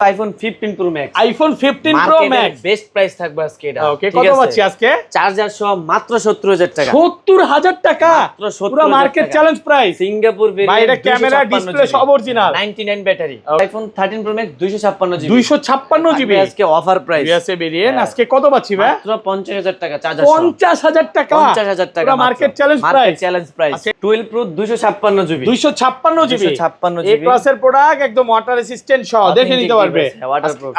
IPhone 15 pro max. IPhone 15 pro max best price থাকবে আজকে এটা। ওকে, কত পাচ্ছি আজকে? চার্জার সহ মাত্র 70000 টাকা। 70000 টাকা মাত্র 70000 পুরো market challenge price. Singapore variant, ভাই এটা ক্যামেরা ডিসপ্লে সব original, 99 battery. IPhone 13 pro max 256 GB. 256 GB আজকে অফার প্রাইস। ইউএসএ ভেরিয়েন্ট আজকে কত পাচ্ছি ভাই? মাত্র 50000 টাকা চার্জার সহ। 50000 টাকা 50000 টাকা পুরো market challenge price. Market challenge price. 12 pro 256 GB. 256 GB 256 এই জিবি। ক্লাসের প্রোডাক্ট একদম ওয়াটার রেসিস্ট্যান্ট সহ দেখে নিতে পারবে।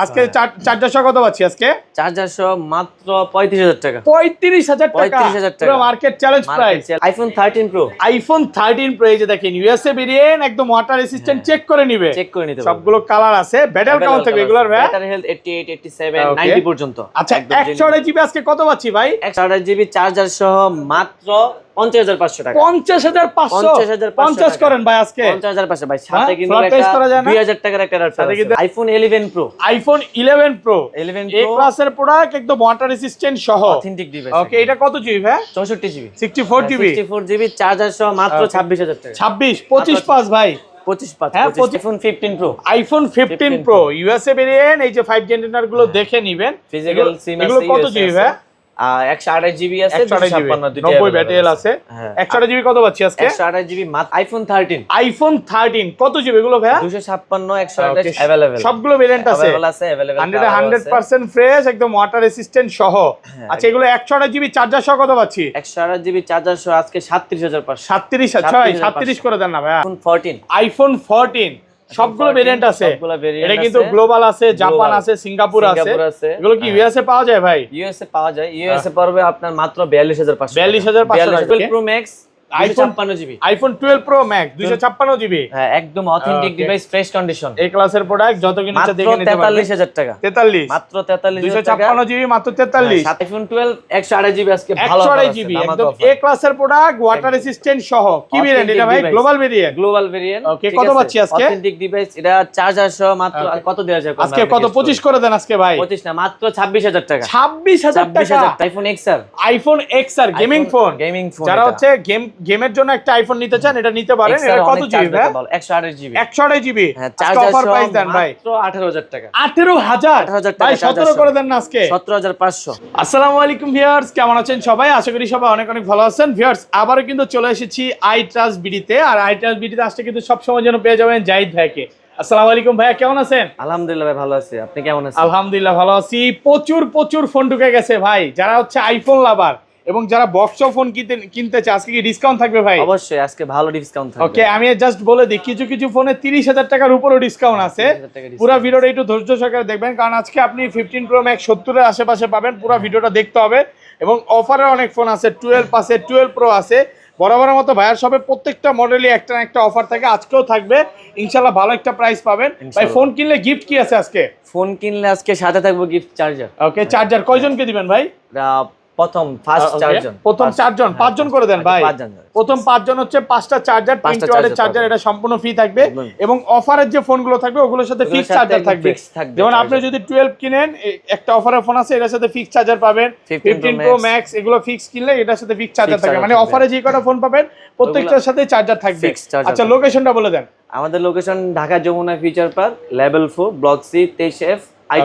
আজকে চার্জার সহ কত পাচ্ছি আজকে? চার্জার সহ মাত্র 35000 টাকা। 35000 টাকা 35000 টাকা পুরো market challenge price. IPhone 13 pro. IPhone 13 pro এই যে দেখেন ইউএসএ ভেরিয়েন্ট একদম ওয়াটার রেসিস্ট্যান্ট চেক করে নিবে, চেক করে নিতে সবগুলো কালার আছে। ব্যাটারি কেমন থাকবে এগুলোর ভাই? ব্যাটারি হেলথ 88 87 90 পর্যন্ত। আচ্ছা 128 জিবি আজকে কত পাচ্ছি ভাই? 128 জিবি চার্জার সহ মাত্র 50500 টাকা। 50500 50 করেন ভাই আজকে 50500 ভাই। সাথে কিন্তু ফ্ল্যাট প্রাইস করা যায় না? 2000 টাকার একটা সাথে কিন্তু আইফোন 11 প্রো। আইফোন 11 প্রো 11 এই প্রো ক্লাসের প্রোডাক্ট একদম ওয়াটার রেসিস্ট্যান্ট সহ অথেন্টিক ডিভাইস। ওকে, এটা কত জিবি ভাই? 64 জিবি 64 জিবি 64 জিবি চার্জার সহ মাত্র 26000 টাকা। 26 25 পাস ভাই 25 হ্যাঁ, iPhone 15 pro. IPhone 15 pro USA variant এই যে 5 জেনারেটর গুলো দেখে নিবেন। ফিজিক্যাল সিম এগুলো কত জিবি ভাই? 128 জিবি আছে, 256 90 ব্যাটারি আছে। 128 জিবি কত পাচ্ছি আজকে? 128 জিবি আইফোন 13। আইফোন 13 কত জিবি এগুলো ভাই? 256 128 अवेलेबल সবগুলো ভেরিয়েন্ট আছে, अवेलेबल 100% ফ্রেশ একদম ওয়াটার রেসিস্ট্যান্ট সহ। আচ্ছা এগুলো 128 জিবি চার্জার সহ কত পাচ্ছি? 128 জিবি চার্জার সহ আজকে 37500। 37 করে দেন না ভাই। আইফোন 14। আইফোন 14 সবগুলো ভেরিয়েন্ট আছে। এটা কিন্তু আছে। গ্লোবাল আছে, জাপান আছে, সিঙ্গাপুর আছে। এগুলো কি ইউএসএ পাওয়া যায় ভাই? ইউএসএ পাওয়া যায়। ইউএসএ পড়বে আপনার মাত্র 42500। 42500 12 pro max iPhone 256 GB. IPhone 12 pro max 256 GB হ্যাঁ, একদম অথেন্টিক ডিভাইস, ফ্রেশ কন্ডিশন। এই ক্লাসের প্রোডাক্ট যত কিনা মাত্র দেখে নিতে পারবেন। 43000 টাকা। 43 মাত্র 43000 টাকা। 256 জিবি মাত্র 43। আইফোন 12 128 জিবি আজকে ভালো 128 জিবি একদম এ ক্লাসের প্রোডাক্ট ওয়াটার রেসিস্ট্যান্ট সহ। কি ভেরিয়েন্ট এটা ভাই? Global variant. Global variant. Okay, কত পাচ্ছি আজকে? অথেন্টিক ডিভাইস এটা চার্জার সহ মাত্র কত দেওয়া যায়? আজকে কত 25 করে দেন আজকে ভাই? 25 না, মাত্র 26000 টাকা। 26000 টাকা iPhone XR. IPhone XR gaming phone. Gaming phone যারা হচ্ছে গেমের জন্য একটা আইফোন নিতে চান এটা নিতে পারেন। এটা কত জিবি ভাই? 128 জিবি। 128 জিবি হ্যাঁ, আজকে চার্জার অফার সহ প্রাইস দেন ভাই। মাত্র 18000 টাকা। 18000 ভাই 17 করে দেন না আজকে? 17500। আসসালামু আলাইকুম ভিউয়ার্স, কেমন আছেন সবাই? আশা করি সবাই অনেক অনেক ভালো আছেন। ভিউয়ার্স আবারও কিন্তু চলে এসেছি আই ট্রাস্ট বিডিতে। আর আই ট্রাস্ট বিডিতে আসলে কিন্তু সব সময় যেন পেয়ে যাবেন জাহিদ ভাইকে। আসসালামু আলাইকুম ভাইয়া, কেমন আছেন? আলহামদুলিল্লাহ ভাই, ভালো আছি। আপনি কেমন আছেন? আলহামদুলিল্লাহ ভালো আছি। প্রচুর ফোন ঢুকে গেছে ভাই। যারা হচ্ছে আইফোন লাভার এবং যারা বক্স ফোন কিনতে চায় আজকে কি ডিসকাউন্ট থাকবে ভাই? অবশ্যই আজকে ভালো ডিসকাউন্ট থাকবে। ওকে, আমি জাস্ট বলে দিই কিছু ফোনে 30000 টাকার উপরও ডিসকাউন্ট আছে। পুরো ভিডিওটা একটু ধৈর্য সহকারে দেখবেন, কারণ আজকে আপনি 15 প্রো ম্যাক্স 70 এর আশেপাশে পাবেন। পুরো ভিডিওটা দেখতে হবে। এবং অফারে অনেক ফোন আছে, 12 আছে, 12 প্রো আছে। বরাবরের মতো ভাইয়ার শপে প্রত্যেকটা মডেলই একটা না একটা অফার থাকে, আজকেও থাকবে ইনশাআল্লাহ। ভালো একটা প্রাইস পাবেন ভাই। ফোন কিনলে গিফট কি আছে আজকে? ফোন কিনলে আজকে সাথে থাকবে গিফট চার্জার। ওকে, চার্জার কয়জনকে দিবেন ভাই? ফার্স্ট চার্জার প্রথম 4 জন, 5 জন করে দেন ভাই। প্রথম 5 জন হচ্ছে 5টা চার্জার, 20 ওয়াটের চার্জার, এটা সম্পূর্ণ ফ্রি থাকবে। এবং অফারের যে ফোনগুলো থাকবে ওগুলোর সাথে ফিক্স চার্জার থাকবে। যেমন আপনি যদি 12 কিনেন একটা অফারের ফোন আছে, এটার সাথে ফিক্স চার্জার পাবেন। 15 প্রো ম্যাক্স এগুলো ফিক্স কিনলে এটার সাথে ফিক্স চার্জার থাকবে। মানে অফারে যে কটা ফোন পাবেন প্রত্যেকটার সাথে চার্জার থাকবে। আচ্ছা লোকেশনটা বলে দেন। আমাদের location Dhaka Jamuna future park, level 4, block C, 23F, I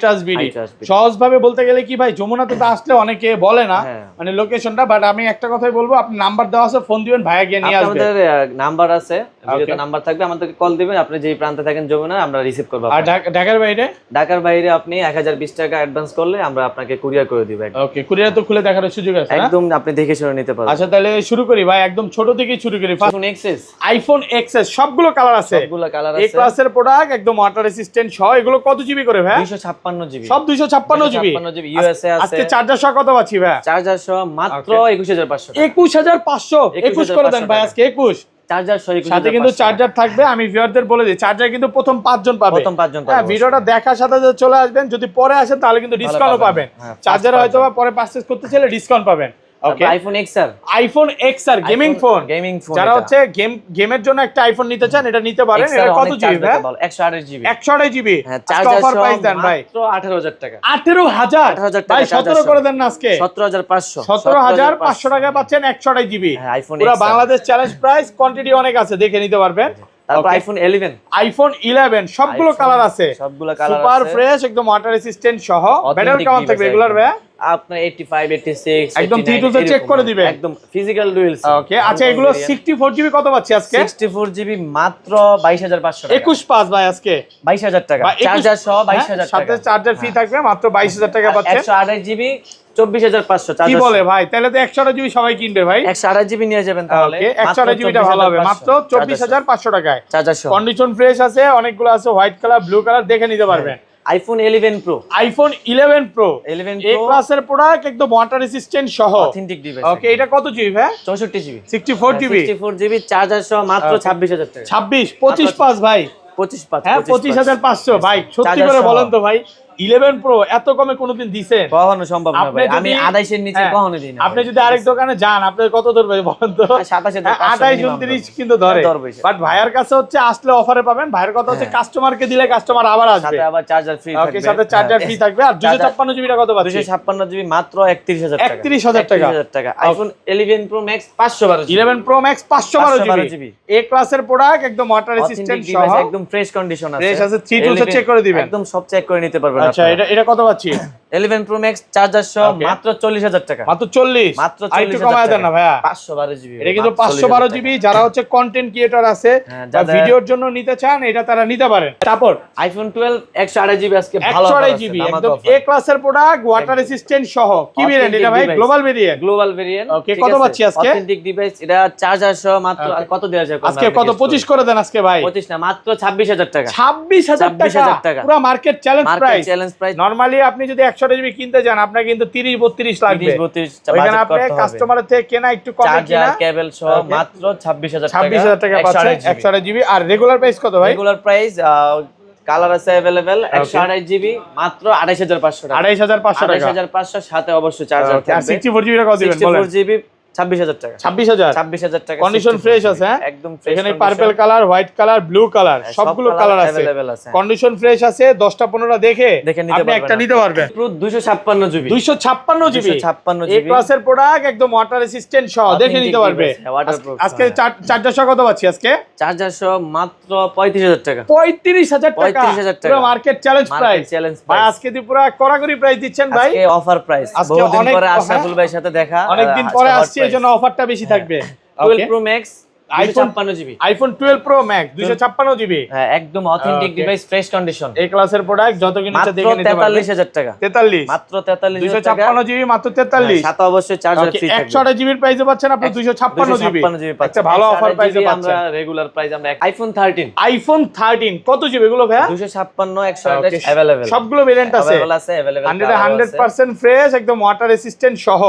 trust BD. সহজভাবে বলতে গেলে কি ভাই, যমুনাতে তো আসলে অনেকে বলে না মানে লোকেশনটা, বাট আমি একটা কথাই বলবো, আপনি নাম্বার দেওয়া আছে, ফোন দিবেন, ভাইয়া গিয়ে নিয়ে আসবে। আমাদের নাম্বার আছে, ভিডিওতে নাম্বার থাকবে, আমাদেরকে কল দিবেন। আপনি যেই প্রান্তে থাকেন যমুনা, আমরা রিসিভ করব। আর ঢাকার বাইরে? ঢাকার বাইরে আপনি 1020 টাকা অ্যাডভান্স করলে আমরা আপনাকে কুরিয়ার করে দিব। ওকে, কুরিয়ার তো খুলে দেখার সুযোগ আছে? একদম, আপনি দেখে শুনে নিতে পারবেন। আচ্ছা তাহলে শুরু করি ভাই, একদম ছোট থেকেই শুরু করি। IPhone XS. আইফোন এক্সএস সবগুলো কালার আছে, সবগুলো কালার আছে। এই ক্লাসের প্রোডাক্ট একদম ওয়াটার রেসিস্ট্যান্ট সহ। এগুলো কত জিবি করে ভাই? 256 জিবি। সব 256 জিবি। ইউএসএ আছে। আজকে চার্জার সহ কত পাচ্ছি ভাই? চার্জার সহ মাত্র 21500। 21500 21 করে দেন ভাই আজকে 21। চার্জার সহ সাথে কিন্তু চার্জার থাকবে। আমি ভিউয়ারদের বলে দিই, চার্জার কিন্তু প্রথম 5 জন পাবে। হ্যাঁ, ভিডিওটা দেখার সাথে সাথে চলে আসবেন। যদি পরে আসেন তাহলে কিন্তু ডিসকাউন্টও পাবেন। চার্জার হয়তো পরে পারচেজ করতে চাইলে ডিসকাউন্ট পাবেন। Okay, iPhone XR. IPhone XR gaming phone. যারা হচ্ছে গেমের জন্য একটা আইফোন নিতে চান এটা নিতে পারেন। এটা কত জিবি ভাই? 128 GB. 128 GB. Charger offer price দেন ভাই। মাত্র 18000 টাকা। 18000 ভাই 17 করে দেন না আজকে? 17500। 17500 টাকায় পাচ্ছেন 128 জিবি। পুরো বাংলাদেশ চ্যালেঞ্জ প্রাইস। কোয়ান্টিটি অনেক আছে, দেখে নিতে পারবেন। তারপর আইফোন 11, আইফোন 11 সবগুলো কালার আছে, সবগুলো কালার আছে, সুপার ফ্রেশ একদম ওয়াটার রেসিস্ট্যান্ট সহ। ব্যাটারি কেমন থাকবে রেগুলার ভাই? আপনার 85, 86 একদম 3 চেক করে দিবেন, একদম ফিজিক্যাল ডুয়াল সিম। ওকে। আচ্ছা এগুলো 64GB কত পাচ্ছি আজকে? 64GB মাত্র 22500 টাকা। 21.5 ভাই আজকে 22000 টাকা, চার্জার সহ 22000 টাকা, সাথে চার্জার ফ্রি থাকবে, মাত্র 22000 টাকা পাচ্ছেন। 128GB 24500 কি চার্জার। বলে ভাই, তাহলে তো 128GB সবাই কিনবে ভাই। 128GB নিয়ে যাবেন তাহলে, ওকে 128GBটা ভালো হবে, মাত্র 24500 টাকায় চার্জার সহ। কন্ডিশন ফ্রেশ আছে, অনেকগুলো আছে, হোয়াইট কালার, ব্লু কালার, দেখে নিতে পারবেন। আইফোন 11 প্রো, আইফোন 11 প্রো 11 এ ক্লাসের প্রোডাক্ট, একদম ওয়াটার রেসিস্ট্যান্ট সহ, অথেন্টিক ডিভাইস। ওকে এটা কত জিবি ভাই? 64GB, 64GB 64GB চার্জার সহ মাত্র 26000 টাকা। 25 ভাই 25 হ্যাঁ 25500 ভাই। সত্যি করে বলেন তো ভাই, 11 প্রো এত কমে কোনোদিন দিছেন? কখনো সম্ভব না আপনি ভাই, যদি- আমি 28 এর নিচে হ্যাঁ, কখনো দিই না। আপনি যদি আরেক দোকানে যান, আপনার কত ধরবে বলেন তো? 27,500 28 29 কিন্তু ধরে। বাট ভাইয়ার কাছে হচ্ছে আসলে অফারে পাবেন। ভাইয়ের কথা হচ্ছে কাস্টমারকে দিলে কাস্টমার আবার আসবে, সাথে আবার চার্জার ফ্রি ওকে, থাকবে। সাথে চার্জার ফ্রি থাকবে। আর 256GB টা কত পাচ্ছি? 256GB মাত্র 31000 টাকা। 31000 টাকা। 31000 টাকা। IPhone 11 pro max 512GB, 11 pro max 512GB 512GB এ ক্লাসের প্রোডাক্ট, একদম ওয়াটার রেসিস্ট্যান্ট সহ, ডিভাইস, একদম ফ্রেশ কন্ডিশন আছে। ফ্রেশ আছে, 3 টুলস চেক করে দিবেন, একদম সব চেক করে নিতে পারবেন আচ্ছা আপনারা। এটা কত পাচ্ছি? 11 প্রো ম্যাক্স চার্জার সহ Okay. মাত্র 40000 টাকা। মাত্র 40, মাত্র আরেকটু 40000 কমায় দেন না ভাইয়া। 512GB, এটা কিন্তু 512GB, যারা হচ্ছে কন্টেন্ট ক্রিয়েটর আছে হ্যাঁ, বা যারা- ভিডিওর জন্য নিতে চান, এটা তারা নিতে পারেন। তারপর আইফোন 12 128GB আজকে ভালো 128GB একদম এ ক্লাসের প্রোডাক্ট, ওয়াটার রেসিস্ট্যান্ট সহ। কি ভেরিয়েন্ট এটা ভাই? Global variant. Global variant. Okay, কত পাচ্ছি আজকে? অথেন্টিক ডিভাইস, এটা চার্জার সহ মাত্র Okay. আর কত দেওয়া যায়? আজকে কত? 25 করে দেন আজকে ভাই। 25 না, মাত্র 26000 টাকা। 26000 26,000 টাকা টাকা। পুরো market challenge market price. Challenge price normally আপনি যদি 128GB কিনতে যান, আপনার কিন্তু 30-32 লাগবে। 30-32 ওইখানে বাজেট আপনি করতে হবে। কাস্টমারের থেকে কেনা একটু কমে চার্জার কিনা, কেবল সহ Okay. মাত্র 26000 টাকা। 26000 টাকা পাচ্ছেন 128GB। আর রেগুলার প্রাইস কত ভাই? রেগুলার প্রাইস কালার আছে अवेलेबल 128GB মাত্র 28500 টাকা। 28500 টাকা। 28500 সাথে অবশ্যই চার্জার Okay, আর থাকবে। 64GB টা কত দিবেন বলেন? 64GB 26000 টাকা। 26000 26000 টাকা। কন্ডিশন 64 ফ্রেশ আছে, হ্যাঁ? একদম ফ্রেশ। এখানে purple colour, white colour, blue colour, হ্যাঁ, সবগুলো সব কালার কালার আছে, available আছে। কন্ডিশন ফ্রেশ আছে। 10টা 15টা দেখে নিতে আপনি একটা নিতে পারবেন। পুরো 256GB 256GB 256GB এই ক্লাসের প্রোডাক্ট, একদম ওয়াটার রেসিস্ট্যান্ট সহ, দেখে নিতে পারবে। ওয়াটারপ্রুফ। আজকে চার্জার সহ কত পাচ্ছি আজকে? চার্জার সহ মাত্র 35000 টাকা। 35000 টাকা 35,000 টাকা। পুরো market challenge market price. Challenge ভাই প্রাইস। আজকে পুরো কড়াকড়ি প্রাইস দিচ্ছেন ভাই। আজকে অফার প্রাইস। আজকে বহুদিন অনেক- পরে হ্যাঁ, আশরাফুল ভাইয়ের সাথে দেখা। অনেকদিন পরে আসছি, এজন্য অফারটা বেশি থাকবে। 12 pro max iPhone 256GB। IPhone 12 pro max 256GB হ্যাঁ, একদম authentic Okay. Device, fresh condition. এই ক্লাসের প্রোডাক্ট, যত কিনতে মাত্র দেখে নিতে পারবে। 43000 টাকা। 43 মাত্র 43000 টাকা। 256GB মাত্র 43। সাথে অবশ্যই চার্জার ফ্রি থাকবে। 128GB এর প্রাইসে পাচ্ছেন আপনি 256GB। 256GB একটা ভালো অফার প্রাইসে আমরা পাচ্ছেন। রেগুলার প্রাইস আমরা আইফোন 13 আইফোন 13 কত জিবি এগুলো ভাইয়া? 256 Okay, 128 अवेलेबल। সবগুলো ভেরিয়েন্ট আছে। अवेलेबल 100% ফ্রেশ, একদম ওয়াটার রেসিস্ট্যান্ট সহ।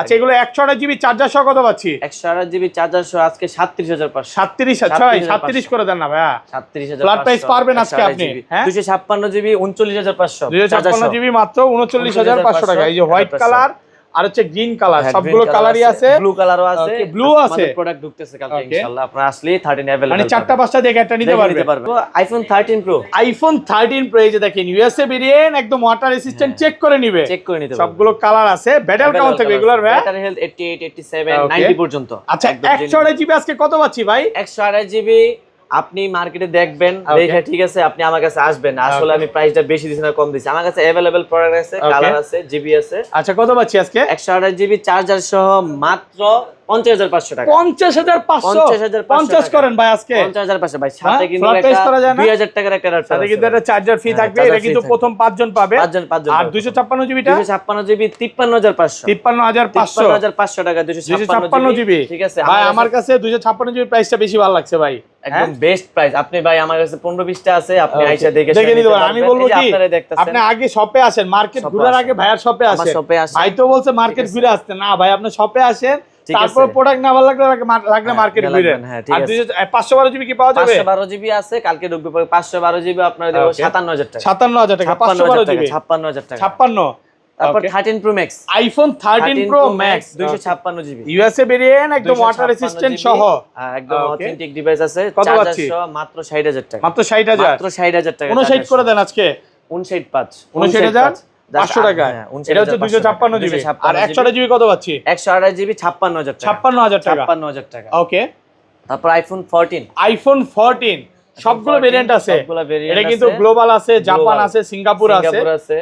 আচ্ছা এগুলো 128GB চার্জার সহ কত পাচ্ছি? 128GB চার্জার সহ আজকে 37500। 37 করে দেন না ভাইয়া। 37500 ফ্ল্যাট প্রাইস পারবেন আজকে আপনি, হ্যাঁ? 256GB 39500। 256GB মাত্র 39500 টাকা। এই যে হোয়াইট কালার আর হচ্ছে গ্রিন কালার, সবগুলো কালারই আছে। ব্লু কালারও আছে, ব্লু আছে। প্রোডাক্ট ঢুকতেছে কালকে Okay. ইনশাআল্লাহ। আপনারা আসলেই 13 अवेलेबल। মানে 4টা 5টা দেখে একটা নিতে পারবেন। আইফোন 13 প্রো, আইফোন 13 প্রো এই যে দেখেন ইউএসএ ভেরিয়েন্ট, একদম ওয়াটার রেসিস্ট্যান্ট, চেক করে নিবে, চেক করে নিতে পারবেন। সবগুলো কালার আছে। ব্যাটারি কেমন থাকবে এগুলোর ভাই? Battery health 88 87 Okay. 90 পর্যন্ত। আচ্ছা 128GB আজকে কত পাচ্ছি ভাই? 128GB আপনি মার্কেটে দেখবেন, Okay. দেখে ঠিক আছে আপনি আমার কাছে আসবেন। আসলে আমি প্রাইসটা বেশি দিছি না কম দিছি। আমার কাছে अवेलेबल প্রোডাক্ট আছে, Okay. কালার আছে, জিবি আছে। আচ্ছা কত পাচ্ছি আজকে? 128GB চার্জার সহ মাত্র 50500 টাকা। 50500 50 করেন ভাই আজকে। 50500 ভাই, হ্যাঁ, সাথে কিন্তু flat price একটা করা যায় না? 2000 টাকার একটা অ্যাডাপ্টার সাথে আছে। কিন্তু একটা চার্জার ফ্রি হ্যাঁ, থাকবে। charger এটা free কিন্তু থাকবে। প্রথম 5 জন পাবে। 5 জন আর 256GB টা 256GB 53500। 53500 53500 টাকা 256GB ঠিক আছে। ভাই আমার কাছে 256GB প্রাইসটা বেশি ভালো লাগছে ভাই। একদম বেস্ট প্রাইস। আপনি ভাই আমার কাছে 15-20টা আছে, আপনি Okay. আইসা দেখে দেখে নিতে পারেন। আমি বলবো কি আপনারা দেখতেছেন, আপনি আগে শপে আসেন, মার্কেট শপে ঘুরার আসেন। আগে ভাইয়ার শপে আমার আসেন। শপে আসেন। ভাই তো বলছে মার্কেট ঠিক আছে। ঘুরে আসতে, না ভাই আপনি শপে আসেন, ঠিক তারপর আছে। প্রোডাক্ট না ভালো লাগলে লাগলে মার্কেট গেলে ঘুরে। লাগবেন, হ্যাঁ, ঠিক আর আছে। 512GB কি পাওয়া যাবে? 512GB আছে, কালকে ঢুকবে পরে 512GB আপনারা দেব Okay. 57000 টাকা। 57000 টাকা 512GB 56000 টাকা। 56। তারপর Okay. 13 pro max, iPhone 13 pro max 256GB USA variant, একদম ওয়াটার রেসিস্ট্যান্ট সহ, একদম Okay. অথেন্টিক ডিভাইস আছে। কত চার্জার পাচ্ছি? সহ মাত্র 60000 টাকা। মাত্র 60000। মাত্র 60000 টাকা। 59 করে দেন আজকে। 595 59500 টাকা। এটা হচ্ছে 256GB। আর 128GB কত পাচ্ছি? 128GB 56000 টাকা। 56000 টাকা। 56000 টাকা। ওকে তারপর আইফোন 14 আইফোন 14 সবগুলো ভেরিয়েন্ট আছে, সবগুলো variant এটা কিন্তু আছে। গ্লোবাল আছে, জাপান আছে, সিঙ্গাপুর আছে।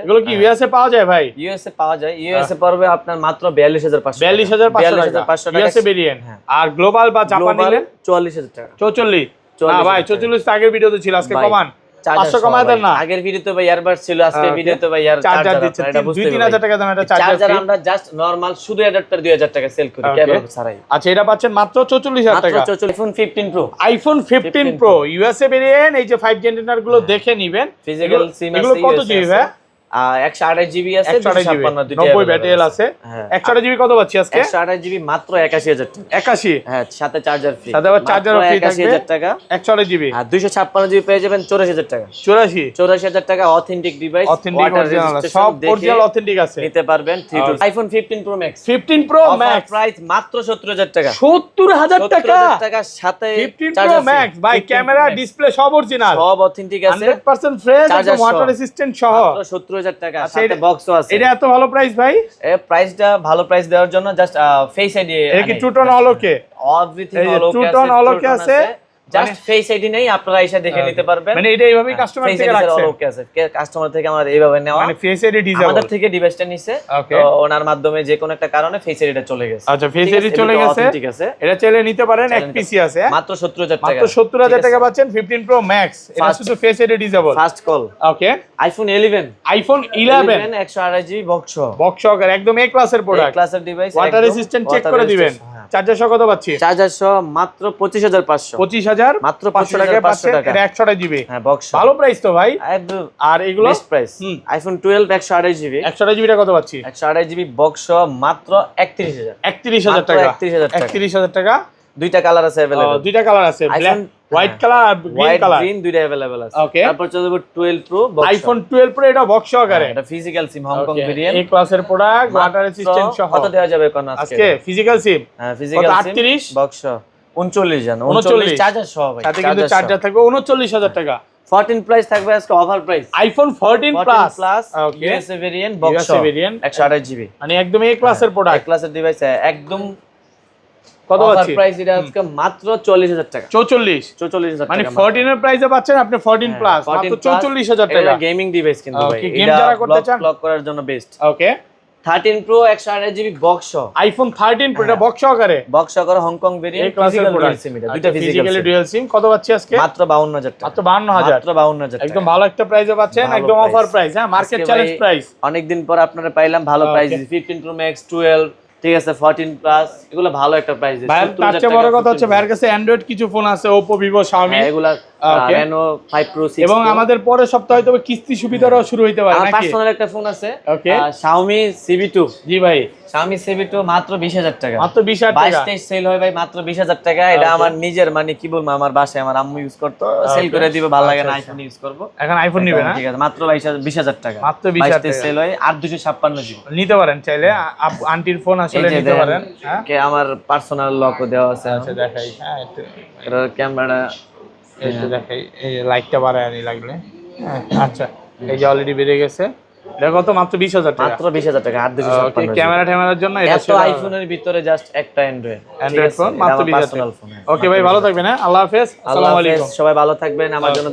এগুলো কি ইউএসএ পাওয়া যায় ভাই? ইউএসএ পাওয়া যায়, ইউএসএ পড়বে আপনার মাত্র 42500 42500 টাকা ইউএসএ ভেরিয়েন্ট। আর গ্লোবাল বা জাপান নিলে 44000 টাকা। 44 না ভাই, 44 তো আগের ভিডিওতে ছিল, আজকে কমান 500 কমায় দেন না। আগের ভিডিওতে ভাই ইয়ারবাড ছিল, আজকে ভিডিওতে ভাই ইয়ার চার্জার দিচ্ছে, 2-3000 টাকা দাম একটা চার্জার। আমরা জাস্ট নরমাল শুধু অ্যাডাপ্টার 2000 টাকা সেল করি কেবল ছাড়াই। আচ্ছা, এটা পাচ্ছেন মাত্র 44000 টাকা। মাত্র 44 iPhone 15 pro. IPhone 15 pro USA variant. এই যে 5 জেনারেটর গুলো দেখে নেবেন। ফিজিক্যাল সিম আছে, এগুলো কত জিবি ভাই? 128 জিবি আছে, 128 জিবি 90 ব্যাটারি আছে। 128 জিবি কত পাচ্ছি আজকে? 128 জিবি মাত্র 81000 টাকা। 81, হ্যাঁ, সাথে চার্জার ফ্রি, সাথে আবার চার্জারও ফ্রি থাকবে। 81000 টাকা। 128 জিবি আর 256 জিবি পেয়ে যাবেন 84000 টাকা। 84 টাকা অথেন্টিক ডিভাইস, অথেন্টিক অরিজিনাল, সব অরিজিনাল অথেন্টিক আছে। নিতে পারবেন। IPhone 15 pro max. 15 pro max price মাত্র 70000 টাকা। 70000 টাকা। 70000 টাকার সাথে 15 প্রো ম্যাক্স ভাই, ক্যামেরা ডিসপ্লে সব অরিজিনাল, সব অথেন্টিক আছে, 100% ফ্রেশ, চার্জার একদম ওয়াটার রেসিস্ট্যান্ট সহ। মাত্র 70000 টাকা, সাথে বক্সও আছে। এটা এত ভালো প্রাইস ভাই? এই প্রাইসটা ভালো প্রাইস দেওয়ার জন্য জাস্ট ফেস আইডি। এটা কি টু টোন অলোকে? এভরিথিং এই যে অলোকে টু আছে, টোন অলোকে আছে, জাস্ট ফেস আইডি নেই, আপনারা এসে দেখে নিতে পারবেন। মানে এটা এইভাবেই কাস্টমার থেকে রাখছে। অলোকে আছে, কাস্টমার থেকে আমরা এইভাবে নেওয়া, মানে ফেস আইডি ডিজাইন আমাদের থেকে ডিভাইসটা নিছে, ওকে, তো ওনার মাধ্যমে যে কোনো একটা কারণে ফেস আইডিটা চলে গেছে। আচ্ছা, ফেস আইডি চলে গেছে, ঠিক আছে, এটা চাইলে নিতে পারেন। এক পিসি আছে, মাত্র 70000 টাকা। মাত্র 70000 টাকা পাচ্ছেন 15 প্রো ম্যাক্স। এটা শুধু face ID design. First call. Okay, iPhone 11, iPhone 11 128 GB box, box সহকারে একদম এ ক্লাসের প্রোডাক্ট, ক্লাসের ডিভাইস, ওয়াটার রেসিস্ট্যান্ট চেক করে দিবেন। চার্জার সহ কত পাচ্ছি? চার্জার সহ মাত্র 25500। 25000 মাত্র 500 টাকা পাচ্ছেন। এটা 128 জিবি। হ্যাঁ, বক্স ভালো প্রাইস তো ভাই একদম। আর এগুলো বেস্ট প্রাইস। IPhone 12 128 GB. 128 জিবিটা কত পাচ্ছি? 128 জিবি বক্স সহ মাত্র 31000। 31000 টাকা। 31000 টাকা। দুইটা কালার আছে अवेलेबल। দুইটা কালার আছে, ব্ল্যাক হোয়াইট কালার আর গ্রিন কালার। গ্রিন দুইটা अवेलेबल আছে। ওকে, তারপর চলে যাব 12 প্রো বক্স। আইফোন 12 প্রো এটা বক্স সহকারে। এটা ফিজিক্যাল সিম, হংকং ভেরিয়েন্ট, এই ক্লাসের প্রোডাক্ট, ওয়াটার রেসিস্ট্যান্ট সহ। কত দেওয়া যাবে কোন আজকে? ফিজিক্যাল সিম, হ্যাঁ, ফিজিক্যাল সিম 38 বক্স 39 জানো, 39 চার্জার সহ ভাই। সাথে কিন্তু চার্জার থাকবে 39000 টাকা। 14 প্রাইস থাকবে আজকে অফার প্রাইস। আইফোন 14 প্লাস ওকে, USA variant box USA variant 128 GB, মানে একদম এই ক্লাসের প্রোডাক্ট, ক্লাসের ডিভাইস একদম। কত অফার পাচ্ছি? প্রাইস এটা আজকে মাত্র 40000 টাকা। 44000 মানে টাকা। 14 এর প্রাইসে পাচ্ছেন আপনি 14 প্লাস মাত্র 44000 টাকা। গেমিং ডিভাইস কিন্তু ভাই, গেম যারা করতে চান ব্লক করার জন্য বেস্ট। ওকে, 13 প্রো 128 জিবি বক্স সহ। আইফোন 13 প্রো এটা বক্স সহকারে, বক্স সহ হংকং এই ভেরিয়েন্ট, ক্লাসের ফিজিক্যাল প্রোডাক্ট সিম, এটা দুইটা ফিজিক্যালি ফিজিক্যাল ডুয়াল সিম। কত পাচ্ছি আজকে? মাত্র 52000 টাকা। মাত্র 52000। মাত্র 52000 টাকা। একদম ভালো একটা প্রাইসে পাচ্ছেন, ভালো একদম অফার প্রাইস। হ্যাঁ, মার্কেট আজকে চ্যালেঞ্জ ভাই প্রাইস। অনেকদিন পর আপনারা পাইলাম ভালো প্রাইস। 15 প্রো ম্যাক্স 12, ঠিক আছে, 14 প্লাস, এগুলো ভালো একটা প্রাইস। ভাইয়ের তার চেয়ে বড় কথা হচ্ছে ভাইয়ের কাছে অ্যান্ড্রয়েড কিছু ফোন আছে, Oppo, Vivo, Xiaomi, এগুলা Reno 5 Pro 6 এবং আমাদের পরের সপ্তাহে হয়তো কিস্তি সুবিধারও শুরু হইতে পারে আমার নাকি? পার্সোনাল একটা ফোন আছে, ওকে, Xiaomi CB2। জি ভাই, Xiaomi CB2 মাত্র 20000 টাকা। মাত্র 20000 টাকা। 22-23 সেল হয় ভাই মাত্র 20000 টাকা। এটা আমার নিজের, মানে কি বলবো, আমার বাসায় আমার আম্মু ইউজ করতো, সেল করে দিব, ভালো লাগে না, আইফোন ইউজ করব। এখন আইফোন নিবে না? ঠিক আছে, মাত্র 20000 টাকা। মাত্র 20000 টাকা সেল হয়। আর 256 জিবি নিতে পারেন চাইলে, আন্টির ফোন আসলে নিতে পারেন। হ্যাঁ, কে আমার পার্সোনাল লকও দেওয়া আছে। আচ্ছা দেখাই, হ্যাঁ একটু এর ক্যামেরা একটু দেখাই, এই লাইটটা বাড়ায় আনি লাগলে। হ্যাঁ, আচ্ছা, এই যে অলরেডি বেরিয়ে গেছে। দেখো তো মাত্র 20000 টাকা। মাত্র 20000 টাকা। আর 256 জিবি ক্যামেরা ট্যামেরার জন্য এটা এত আইফোনের ভিতরে জাস্ট একটা অ্যান্ড্রয়েড ফোন মাত্র 20000 টাকা। ওকে ভাই, ভালো থাকবেন। হ্যাঁ, আল্লাহ হাফেজ, আসসালামু আলাইকুম। সবাই ভালো থাকবেন। আমার জন্য